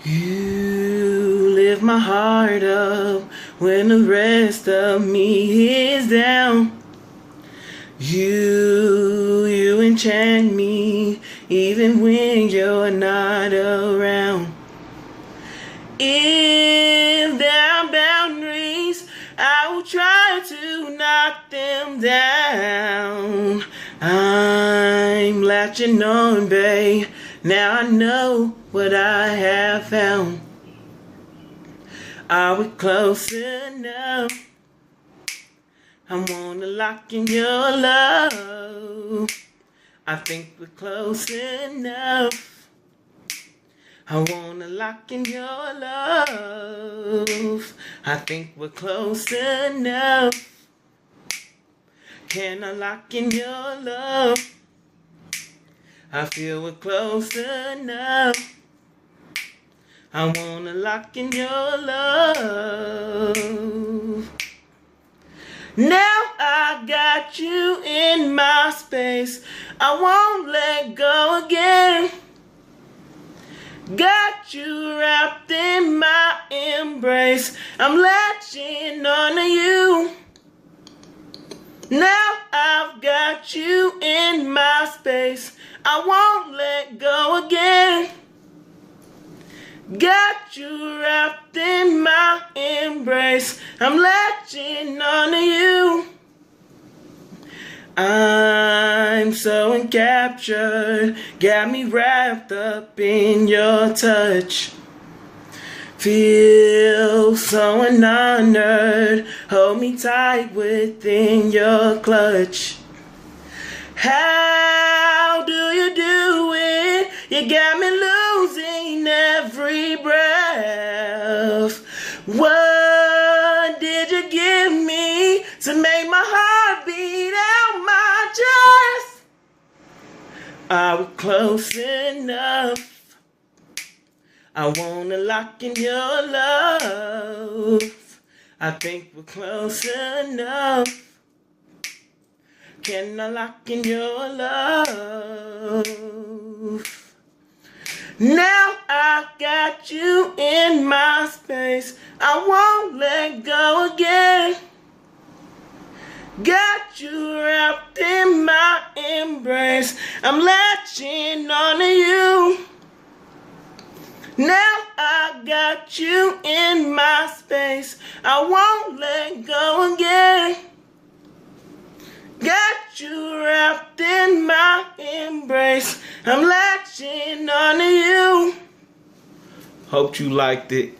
You lift my heart up when the rest of me is down. You enchant me even when you're not around. If there are boundaries, I will try to knock them down. I'm latching on, babe. Now I know what I have found. Are we close enough? I wanna lock in your love. I think we're close enough. I wanna lock in your love. I think we're close enough. Can I lock in your love? I feel we're close enough. I wanna lock in your love. Now I got you in my space. I won't let go again. Got you wrapped in my embrace. I'm latching on to you. Now I've got you in my space. I won't let go again. Got you wrapped in my embrace. I'm latching on to you. I'm so encaptured, got me wrapped up in your touch. Feel so honored, hold me tight within your clutch. How do you do it? You got me losing every breath. What did you give me to make my heart beat out my chest? Are we close enough? I wanna lock in your love. I think we're close enough. Can I lock in your love? Now I got you in my space. I won't let go again. Got you wrapped in my embrace. I'm latching on to you. Now I got you in my space. I won't let go again. Got you wrapped in my embrace. I'm latching on to you. Hope you liked it.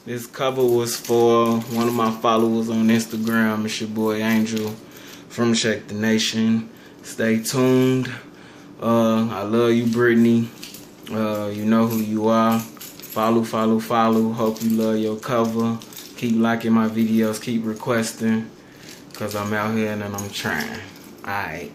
This cover was for one of my followers on Instagram. It's your boy Angel from Shake the Nation. Stay tuned. I love you, Brittany. You know who you are. Follow. Hope you love your cover. Keep liking my videos. Keep requesting. Because I'm out here and I'm trying. Alright.